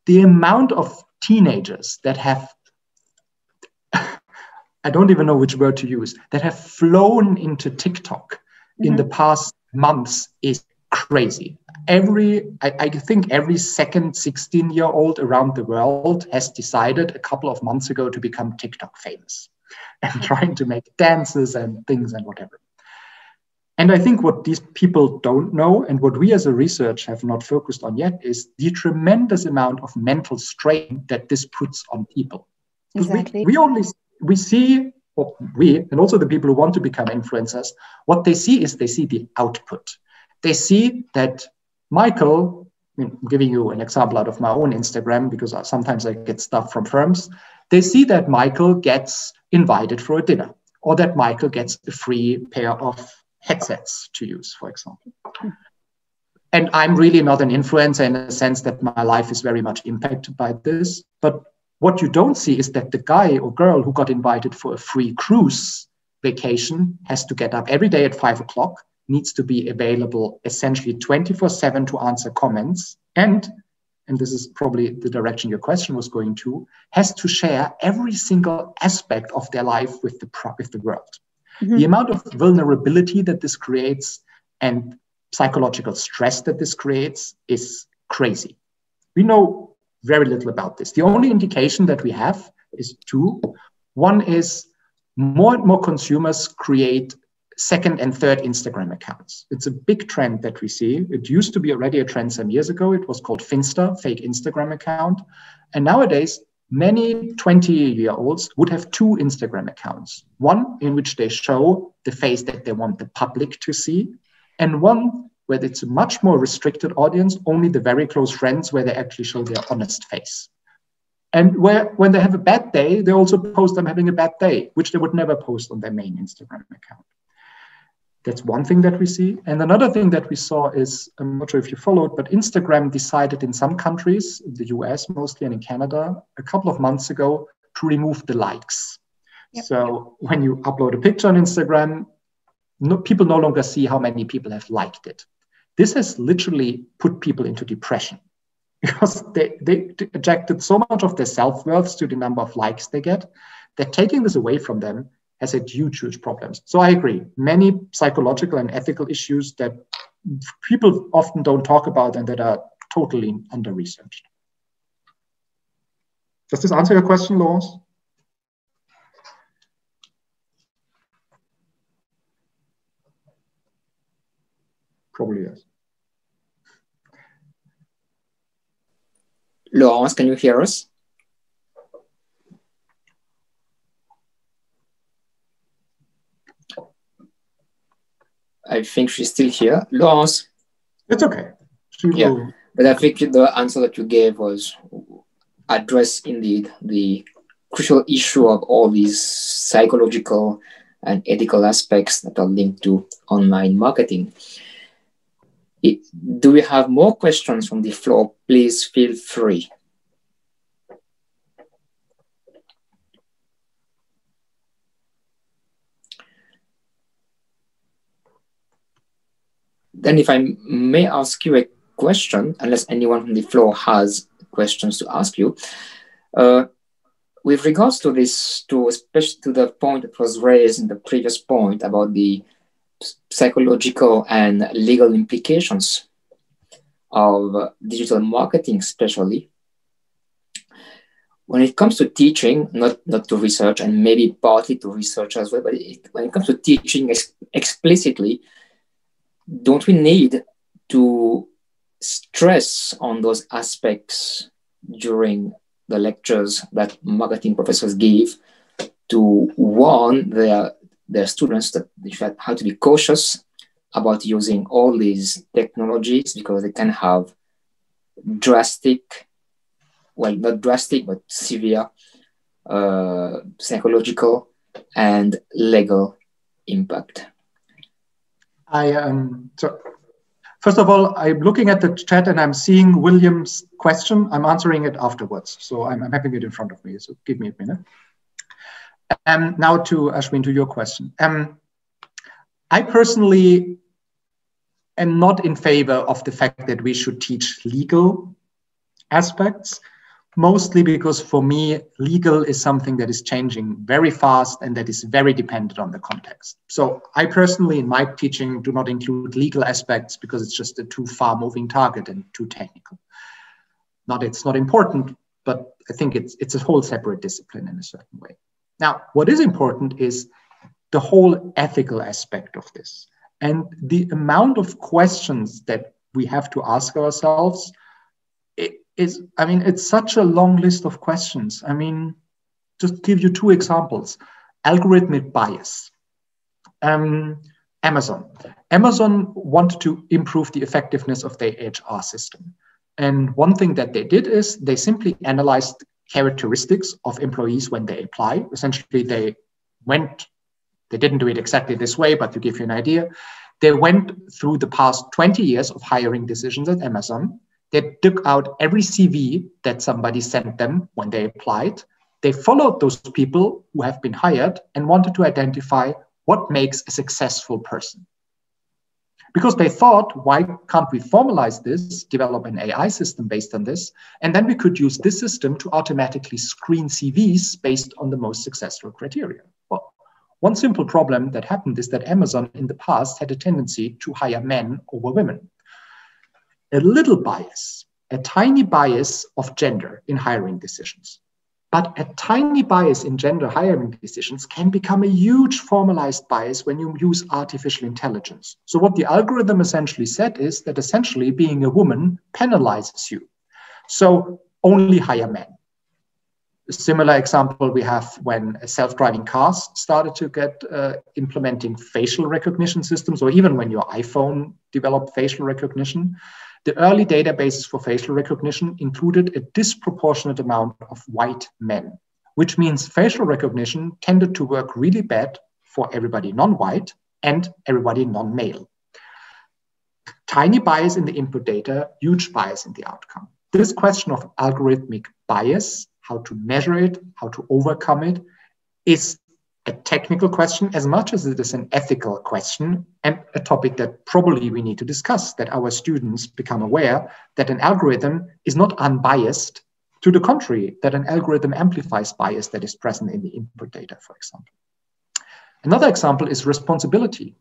The amount of teenagers that have, I don't even know which word to use, that have flown into TikTok in the past months is crazy. I think every second 16-year-old around the world has decided a couple of months ago to become TikTok famous and trying to make dances and things and whatever. And I think what these people don't know and what we as a research have not focused on yet is the tremendous amount of mental strain that this puts on people. Exactly. We see, well, we, and also the people who want to become influencers, what they see is they see the output. They see that Michael, I'm giving you an example out of my own Instagram because sometimes I get stuff from firms. They see that Michael gets invited for a dinner or that Michael gets a free pair of headsets to use, for example. And I'm really not an influencer in the sense that my life is very much impacted by this. But what you don't see is that the guy or girl who got invited for a free cruise vacation has to get up every day at 5 o'clock, needs to be available essentially 24/7 to answer comments, and this is probably the direction your question was going to, has to share every single aspect of their life with the world. The amount of vulnerability that this creates and psychological stress that this creates is crazy. We know very little about this. The only indication that we have is two. One is more and more consumers create second and third Instagram accounts. It's a big trend that we see. It used to be already a trend some years ago. It was called Finsta, fake Instagram account. And nowadays, many 20-year-olds would have two Instagram accounts. One in which they show the face that they want the public to see, and one where it's a much more restricted audience, only the very close friends where they actually show their honest face. And when they have a bad day, they also post them having a bad day, which they would never post on their main Instagram account. That's one thing that we see. And another thing that we saw is, I'm not sure if you followed, but Instagram decided in some countries, the US mostly and in Canada, a couple of months ago to remove the likes. Yep. So when you upload a picture on Instagram, people no longer see how many people have liked it. This has literally put people into depression because they ejected so much of their self-worth to the number of likes they get, that taking this away from them has had huge problems. So I agree, many psychological and ethical issues that people often don't talk about and that are totally under-researched. Does this answer your question, Laurence? Probably yes. Laurence, can you hear us? I think she's still here. Laurence? It's okay. Yeah, but I think the answer that you gave was address indeed the crucial issue of all these psychological and ethical aspects that are linked to online marketing. Do we have more questions from the floor? Please feel free. Then if I may ask you a question, unless anyone from the floor has questions to ask you, with regards to this, especially to the point that was raised in the previous point about the psychological and legal implications of digital marketing, especially, when it comes to teaching, not to research, and maybe partly to research as well, but when it comes to teaching explicitly, don't we need to stress on those aspects during the lectures that marketing professors give to warn their students that they should have to be cautious about using all these technologies because they can have drastic, well, not drastic, but severe psychological and legal impact? So first of all, I'm looking at the chat and I'm seeing William's question. I'm answering it afterwards. So I'm having it in front of me. So give me a minute. Now to Ashwin, to your question. I personally am not in favor of the fact that we should teach legal aspects, mostly because for me, legal is something that is changing very fast and that is very dependent on the context. So I personally, in my teaching, do not include legal aspects because it's just a too far moving target and too technical. It's not important, but I think it's a whole separate discipline in a certain way. Now, what is important is the whole ethical aspect of this and the amount of questions that we have to ask ourselves. It's such a long list of questions. Just give you two examples. Algorithmic bias. Amazon wanted to improve the effectiveness of their HR system. And one thing that they did is they simply analyzed characteristics of employees when they apply. Essentially, they didn't do it exactly this way, but to give you an idea, they went through the past 20 years of hiring decisions at Amazon. They took out every CV that somebody sent them when they applied. They followed those people who have been hired and wanted to identify what makes a successful person. Because they thought, why can't we formalize this, develop an AI system based on this, and then we could use this system to automatically screen CVs based on the most successful criteria. Well, one simple problem that happened is that Amazon in the past had a tendency to hire men over women. A little bias, a tiny bias of gender in hiring decisions. But a tiny bias in gender hiring decisions can become a huge formalized bias when you use artificial intelligence. So what the algorithm essentially said is that essentially being a woman penalizes you. So only hire men. A similar example we have when self-driving cars started to get implementing facial recognition systems, or even when your iPhone developed facial recognition. The early databases for facial recognition included a disproportionate amount of white men, which means facial recognition tended to work really bad for everybody non-white and everybody non-male. Tiny bias in the input data, huge bias in the outcome. This question of algorithmic bias, how to measure it, how to overcome it, is a technical question as much as it is an ethical question, and a topic that probably we need to discuss, that our students become aware that an algorithm is not unbiased. To the contrary, that an algorithm amplifies bias that is present in the input data, for example. Another example is responsibility.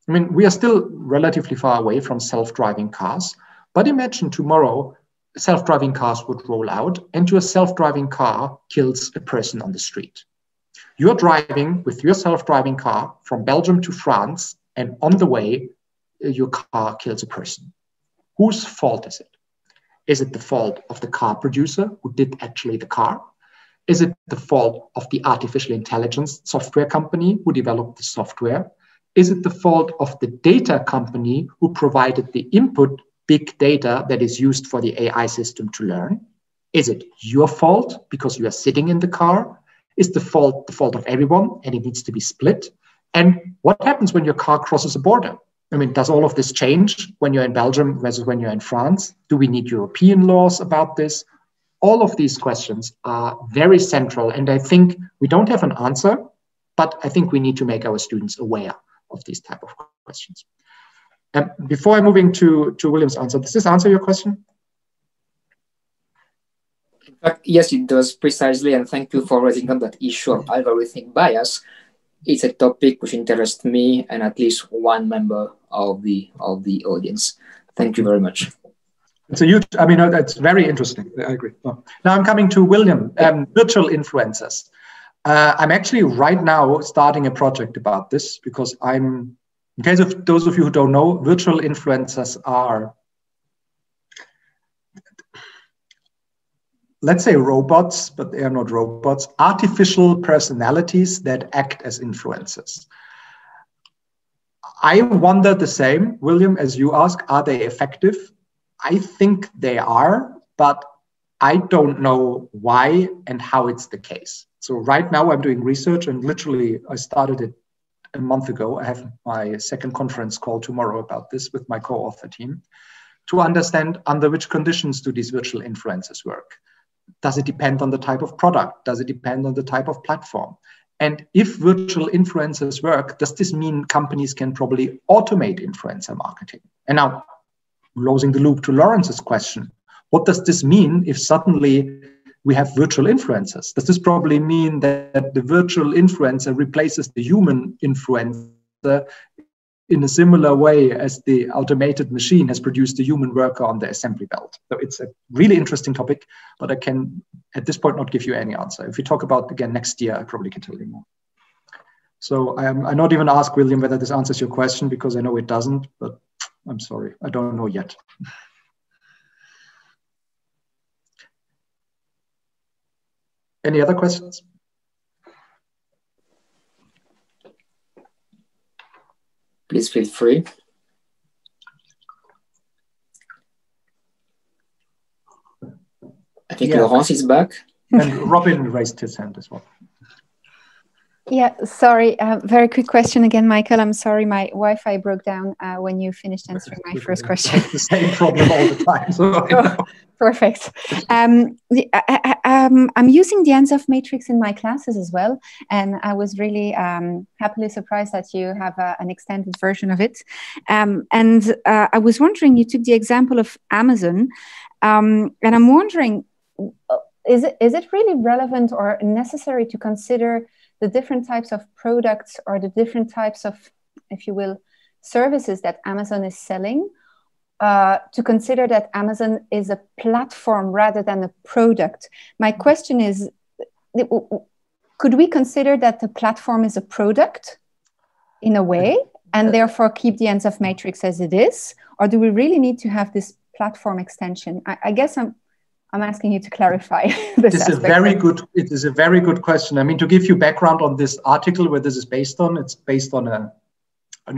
We are still relatively far away from self-driving cars, but imagine tomorrow self-driving cars would roll out and your self-driving car kills a person on the street. You're driving with your self-driving car from Belgium to France, and on the way, your car kills a person. Whose fault is it? Is it the fault of the car producer who did actually the car? Is it the fault of the artificial intelligence software company who developed the software? Is it the fault of the data company who provided the input big data that is used for the AI system to learn? Is it your fault because you are sitting in the car? Is the fault of everyone and it needs to be split? And what happens when your car crosses a border? Does all of this change when you're in Belgium versus when you're in France? Do we need European laws about this? All of these questions are very central, and I think we don't have an answer, but I think we need to make our students aware of these type of questions. Before I'm moving to William's answer, does this answer your question? In fact, yes, it does precisely, and thank you for raising up that issue of algorithmic bias. It's a topic which interests me and at least one member of the audience. Thank you very much. It's a huge, I mean, that's very interesting. I agree. Oh. Now I'm coming to William, virtual influencers. I'm actually right now starting a project about this because in case of those of you who don't know, virtual influencers are, let's say robots, but they are not robots, artificial personalities that act as influencers. I wonder the same, William, as you ask, are they effective? I think they are, but I don't know why and how it's the case. So right now I'm doing research, and literally I started it a month ago. I have my second conference call tomorrow about this with my co-author team to understand under which conditions do these virtual influencers work. Does it depend on the type of product? Does it depend on the type of platform? And if virtual influencers work, does this mean companies can probably automate influencer marketing? And now, closing the loop to Lawrence's question, what does this mean if suddenly we have virtual influencers? Does this probably mean that the virtual influencer replaces the human influencer in a similar way as the automated machine has produced the human worker on the assembly belt? So it's a really interesting topic, but I can, at this point, not give you any answer. If we talk about, again, next year, I probably can tell you more. So I not even ask William whether this answers your question, because I know it doesn't, but I'm sorry, I don't know yet. Any other questions? Please feel free. I think Laurence is back. And Robin raised his hand as well. Yeah, sorry. Very quick question again, Michael. I'm sorry, my Wi-Fi broke down when you finished answering my first question. It's the same problem all the time. So perfect. I'm using the ENSOF matrix in my classes as well, and I was really happily surprised that you have an extended version of it. And I was wondering, you took the example of Amazon, and I'm wondering, is it really relevant or necessary to consider the different types of products or the different types of, if you will, services that Amazon is selling, to consider that Amazon is a platform rather than a product? My question is, could we consider that the platform is a product in a way and therefore keep the ENSOF matrix as it is? Or do we really need to have this platform extension? I guess I'm asking you to clarify this. It is a very good question. I mean, to give you background on this article where this is based on, it's based on a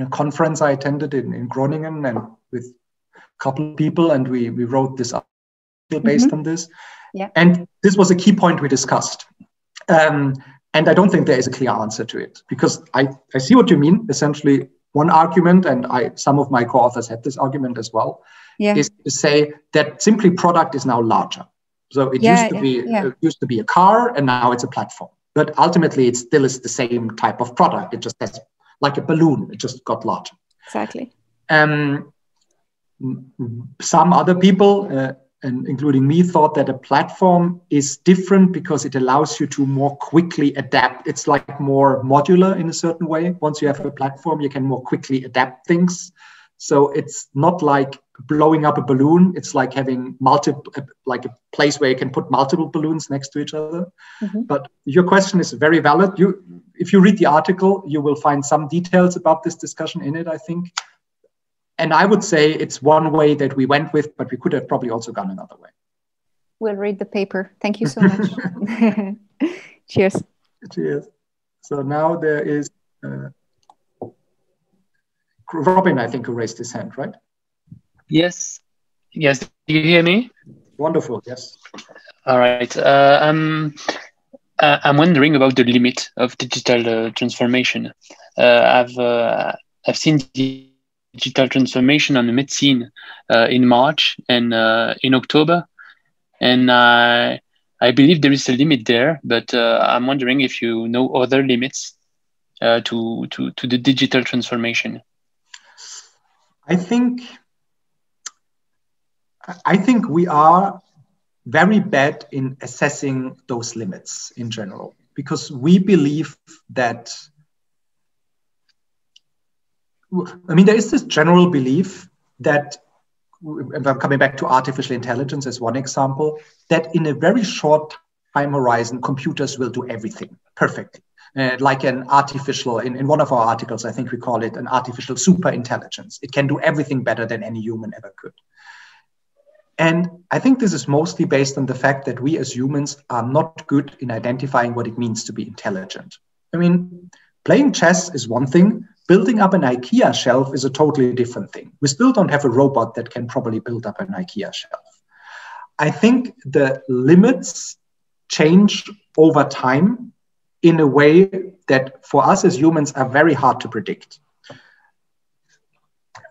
conference I attended in Groningen and with a couple of people, and we wrote this article based on this. Yeah. And this was a key point we discussed. And I don't think there is a clear answer to it, because I see what you mean. Essentially, one argument, and some of my co-authors had this argument as well, is to say that simply product is now larger. So it used to be a car, and now it's a platform. But ultimately, it still is the same type of product. It just has, like a balloon, it just got larger. Exactly. Some other people, and including me, thought that a platform is different because it allows you to more quickly adapt. It's like more modular in a certain way. Once you have a platform, you can more quickly adapt things. So it's not like blowing up a balloon. It's like having like a place where you can put multiple balloons next to each other. Mm-hmm. But your question is very valid. If you read the article, you will find some details about this discussion in it, I think. And I would say it's one way that we went with, but we could have probably also gone another way. We'll read the paper. Thank you so much. Cheers. Cheers. So now there is Robin, I think, who raised his hand, right? Yes. Yes. Do you hear me? Wonderful. Yes. All right. I'm wondering about the limit of digital transformation. I've seen the digital transformation on the medicine in March and in October, and I believe there is a limit there. But I'm wondering if you know other limits to the digital transformation. I think we are very bad in assessing those limits in general, because we believe that, I mean, there is this general belief that and I'm coming back to artificial intelligence as one example, that in a very short time horizon, computers will do everything perfectly. Like an artificial, in one of our articles, I think we call it an artificial super intelligence. It can do everything better than any human ever could. And I think this is mostly based on the fact that we as humans are not good in identifying what it means to be intelligent. I mean, playing chess is one thing. Building up an IKEA shelf is a totally different thing. We still don't have a robot that can probably build up an IKEA shelf. I think the limits change over time in a way that for us as humans are very hard to predict.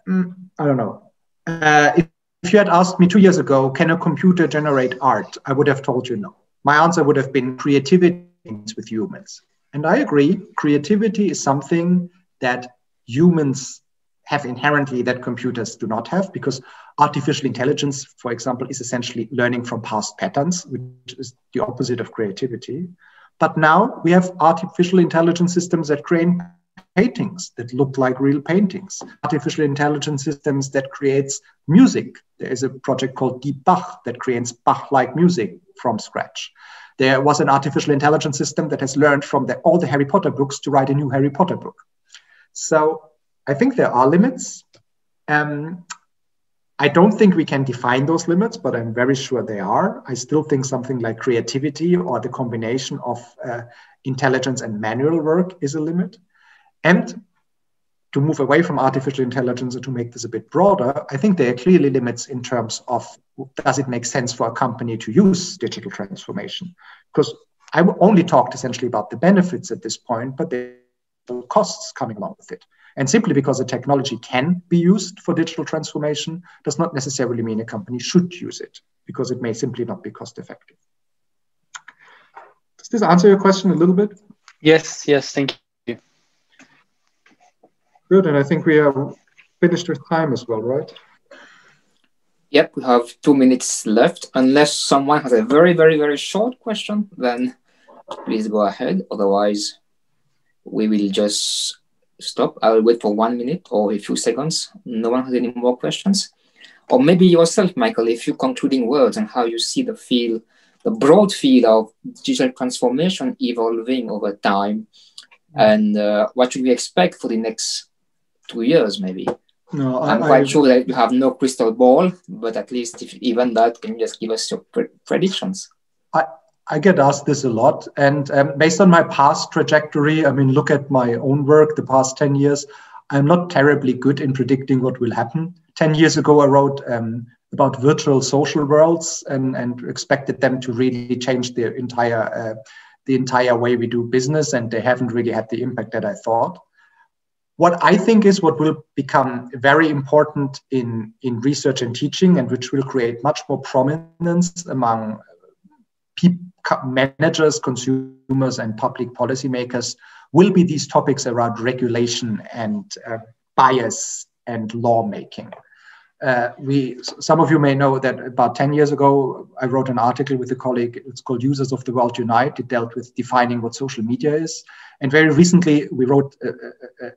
I don't know. If you had asked me 2 years ago, can a computer generate art? I would have told you no. My answer would have been creativity with humans. And I agree, creativity is something that humans have inherently that computers do not have, because artificial intelligence, for example, is essentially learning from past patterns, which is the opposite of creativity. But now we have artificial intelligence systems that create paintings that look like real paintings, artificial intelligence systems that creates music. There is a project called Deep Bach that creates Bach-like music from scratch. There was an artificial intelligence system that has learned from all the Harry Potter books to write a new Harry Potter book. So I think there are limits. I don't think we can define those limits, but I'm very sure they are. I still think something like creativity or the combination of intelligence and manual work is a limit. And to move away from artificial intelligence and to make this a bit broader, I think there are clearly limits in terms of, does it make sense for a company to use digital transformation? Because I only talked essentially about the benefits at this point, but there are costs coming along with it. And simply because a technology can be used for digital transformation does not necessarily mean a company should use it, because it may simply not be cost effective. Does this answer your question a little bit? Yes, thank you. Good, and I think we are finished with time as well, right? Yep, we have 2 minutes left. Unless someone has a very, very, very short question, then please go ahead. Otherwise, we will just stop. I'll wait for 1 minute or a few seconds. No one has any more questions? Or maybe yourself, Michael, a few concluding words on how you see the field, the broad field of digital transformation evolving over time, and what should we expect for the next 2 years, maybe? No, I'm quite sure that you have no crystal ball, but at least if even that, can you just give us your predictions? I get asked this a lot, and based on my past trajectory, I mean, look at my own work, the past 10 years, I'm not terribly good in predicting what will happen. 10 years ago, I wrote about virtual social worlds and expected them to really change the entire way we do business, and they haven't really had the impact that I thought. What I think is what will become very important in research and teaching, and which will create much more prominence among managers, consumers, and public policymakers, will be these topics around regulation and bias and lawmaking. Some of you may know that about 10 years ago, I wrote an article with a colleague. It's called Users of the World Unite. It dealt with defining what social media is. And very recently, we wrote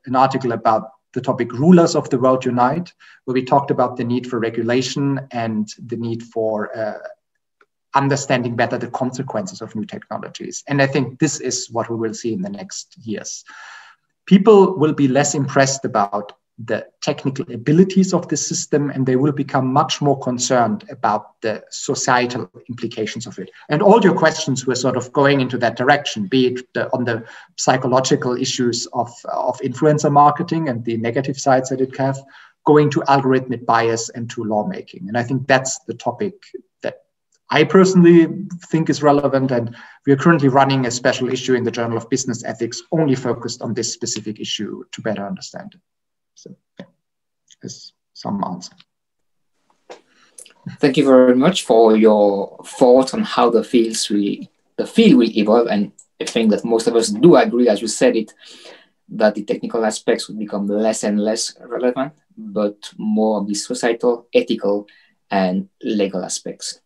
an article about the topic Rulers of the World Unite, where we talked about the need for regulation and the need for understanding better the consequences of new technologies. And I think this is what we will see in the next years. People will be less impressed about the technical abilities of the system, and they will become much more concerned about the societal implications of it. And all your questions were sort of going into that direction, be it on the psychological issues of influencer marketing and the negative sides that it can have, going to algorithmic bias and to lawmaking. And I think that's the topic that I personally think is relevant, and we are currently running a special issue in the Journal of Business Ethics only focused on this specific issue to better understand it. So, yeah, that's some answer. Thank you very much for your thoughts on how the field will evolve, and I think that most of us do agree, as you said it, that the technical aspects will become less and less relevant, but more of the societal, ethical, and legal aspects.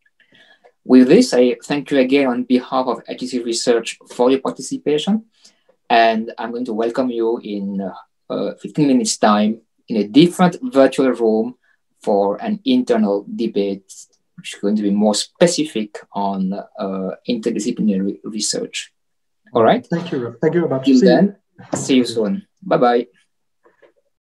With this, I thank you again on behalf of ESCP Research for your participation, and I'm going to welcome you in 15 minutes time in a different virtual room for an internal debate, which is going to be more specific on interdisciplinary research. All right. Thank you. Thank you very much. Till then, see you soon. Bye-bye.